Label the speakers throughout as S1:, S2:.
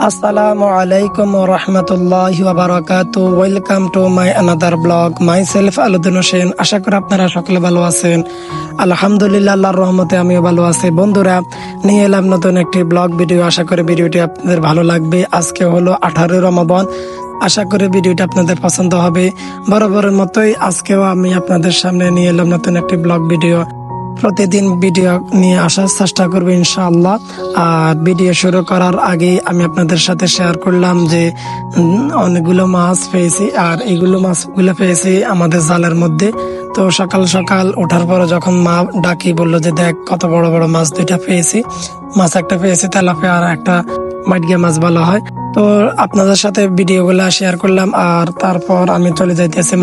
S1: Assalamu alaikum wa rahmatullahi wa barakatuh. Welcome to my another blog. Myself Aludin Hussein. আশা করি আপনারা সকলে ভালো আছেন। আলহামদুলিল্লাহ, আল্লাহর রহমতে আমিও ভালো আছি। বন্ধুরা, নিয়ে এলাম নতুন একটি ব্লগ ভিডিও। আশা করি ভিডিওটি আপনাদের ভালো লাগবে। আজকে হলো 18 রমাদান। আশা করি ভিডিওটি আপনাদের পছন্দ হবে। বরাবরের মতোই আজকেও আমি আপনাদের সামনে নিয়ে এলাম নতুন একটি ব্লগ ভিডিও। প্রতিদিন ভিডিও নিয়ে আসার চেষ্টা করবো ইনশাআল্লাহ। আর ভিডিও শুরু করার আগে আমি আপনাদের সাথে শেয়ার করলাম যে অনেকগুলো মাছ পেয়েছি, আর এইগুলো মাছগুলো পেয়েছি আমাদের জালের মধ্যে। তো সকাল সকাল ওঠার পরে যখন মা ডাকি বললো যে দেখ কত বড় বড় মাছ দুইটা পেয়েছি। মাছ একটা পেয়েছি তেলাপিয়া, আর একটা মাটগিয়া মাছ বলা হয়। তো আপনাদের সাথে ভিডিওগুলো শেয়ার করলাম। আর তারপর আমি চলে যাইতেছি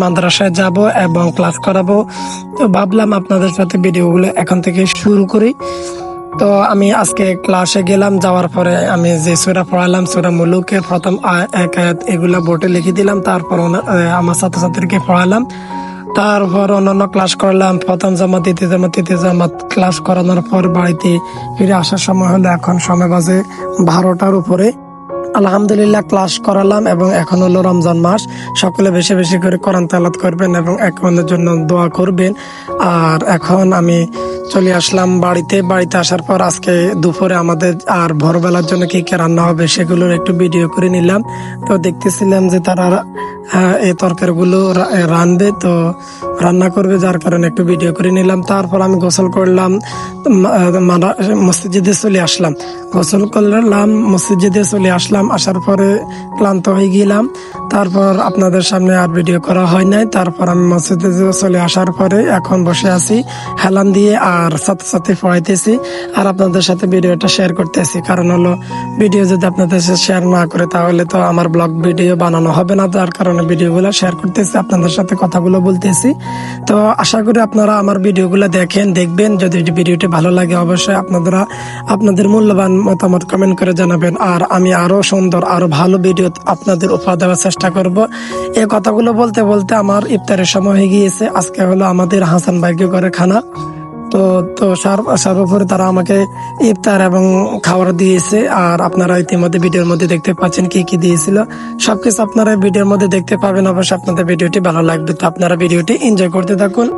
S1: মাদ্রাসায় যাব এবং ক্লাস করাবো। তো ভাবলাম আপনাদের সাথে ভিডিওগুলো এখন থেকে শুরু করি। তো আমি আজকে ক্লাসে গেলাম, যাওয়ার পরে আমি যে সূরা পড়ালাম, সূরা মুলুকের প্রথম এক আয়াত এগুলা বোর্ডে লিখে দিলাম। তারপর আমার ছাত্রছাত্রীকে পড়ালাম। তারপর অন্যান্য ক্লাস করলাম, প্রথম জামাত, তৃতীয় জামাত, তৃতীয় জামাত ক্লাস করানোর পর বাড়িতে ফিরে আসার সময় হলো এখন সময় বাজে 12টার উপরে। আলহামদুলিল্লাহ ক্লাস করালাম এবং এখন হলো রমজান মাস। সকলে বেশি বেশি করে কোরআন তেলাওয়াত করবেন এবং একজনের জন্য দোয়া করবেন। আর এখন আমি চলে আসলাম বাড়িতে আসার পর আজকে দুপুরে আমাদের আর ভোরবেলার জন্য কি কি রান্না হবে সেগুলোর একটু ভিডিও করে নিলাম। তো দেখতেছিলাম যে তারা এই তরকারিগুলো রানবে, তো রান্না করবে, যার কারণে একটু ভিডিও করে নিলাম। তারপর আমি গোসল করলাম, মসজিদে চলে আসলাম। গোসল করলাম, মসজিদে চলে আসলাম। আসার পরে ক্লান্ত হয়ে গেলাম। তারপর আপনাদের সামনে আর ভিডিও করা হয় নাই। তারপর আমি মসজিদে চলে আসার পরে এখন বসে আছি হেলান দিয়ে, আর ছাত্রছাত্রী পড়াইতেছি আর আপনাদের সাথে ভিডিওটা শেয়ার করতেছি। কারণ হলো ভিডিও যদি আপনাদের সাথে শেয়ার না করে তাহলে তো আমার ব্লগ ভিডিও বানানো হবে না, যার কারণে ভিডিওগুলো শেয়ার করতেছি, আপনাদের সাথে কথাগুলো বলতেছি। তো আশা করি আপনারা আমার ভিডিওগুলো দেখবেন। যদি ভিডিওটি ভালো লাগে অবশ্যই আপনাদের মূল্যবান মতামত কমেন্ট করে জানাবেন। আর আমি আরো সুন্দর আরো ভালো ভিডিও আপনাদের উপহার দেওয়ার চেষ্টা করব। এই কথাগুলো বলতে বলতে আমার ইফতারের সময় হয়ে গিয়েছে। আজকে হলো আমাদের হাসান ভাইকে করে খানা। তো সর্বোপরি তারা আমাকে ইফতার এবং খাবার দিয়েছে। আর আপনারা ইতিমধ্যে ভিডিওর মধ্যে দেখতে পাচ্ছেন কি কি দিয়েছিল। সবকিছু আপনারা ভিডিওর মধ্যে দেখতে পাবেন। অবশ্যই আপনাদের ভিডিওটি ভালো লাগবে। তো আপনারা ভিডিওটি এনজয় করতে থাকুন।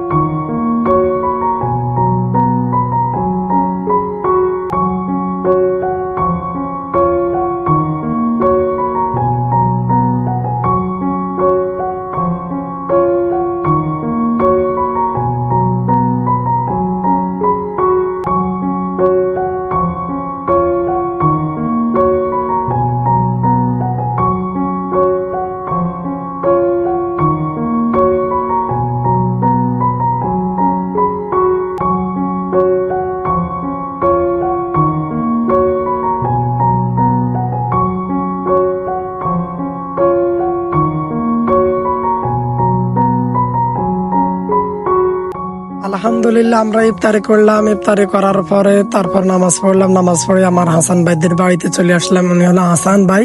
S1: আলহামদুলিল্লাহ আমরা ইফতারি করলাম। ইফতারি করার পরে তারপর নামাজ পড়লাম। নামাজ পড়ে আমার হাসান ভাইদের বাড়িতে চলে আসলাম। উনি হলো হাসান ভাই।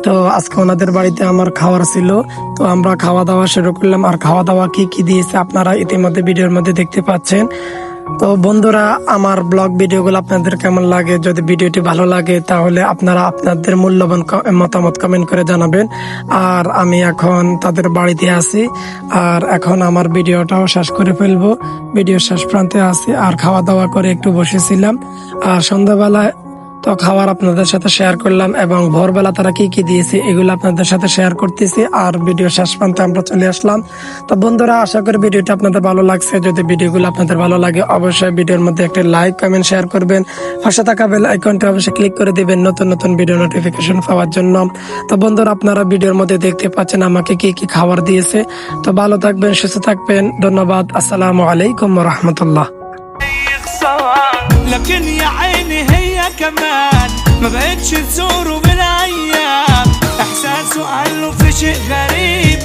S1: তো আজকে ওনাদের বাড়িতে আমার খাওয়ার ছিল। তো আমরা খাওয়া দাওয়া শুরু করলাম। আর খাওয়া দাওয়া কি কি দিয়েছে আপনারা ইতিমধ্যে ভিডিওর মধ্যে দেখতে পাচ্ছেন। তো বন্ধুরা, আমার ব্লগ ভিডিওগুলো আপনাদের কেমন লাগে? যদি ভিডিওটি ভালো লাগে তাহলে আপনারা আপনাদের মূল্যবান মতামত কমেন্ট করে জানাবেন। আর আমি এখন তাদের বাড়িতে আছি, আর এখন আমার ভিডিওটাও শেষ করে ফেলবো। ভিডিও শেষ প্রান্তে আছি। আর খাওয়া দাওয়া করে একটু বসেছিলাম। আর সন্ধ্যাবেলায় তো খাবার আপনাদের সাথে শেয়ার করলাম এবং ভোরবেলা তারা কি কি দিয়েছে এগুলো আপনাদের সাথে শেয়ার করতেছি। আর ভিডিও শেষ প্রান্তে আমরা চলে আসলাম। তো বন্ধুরা, আশা করি ভিডিওটা আপনাদের ভালো লাগছে। যদি ভিডিওগুলো আপনাদের ভালো লাগে অবশ্যই ভিডিওর মধ্যে একটা লাইক কমেন্ট শেয়ার করবেন। পাশে থাকা বেল আইকনটা অবশ্যই ক্লিক করে দিবেন নতুন নতুন ভিডিও নোটিফিকেশন পাওয়ার জন্য। তো বন্ধুরা, আপনারা ভিডিওর মধ্যে দেখতে পাচ্ছেন আমাকে কি কি খাবার দিয়েছে। তো ভালো থাকবেন, সুস্থ থাকবেন। ধন্যবাদ। আসসালামু আলাইকুম ওয়া রাহমাতুল্লাহ।
S2: لكن يا عيني هي كمان ما بقتش تزوره بالايام، احساسه قاله في شيء غريب.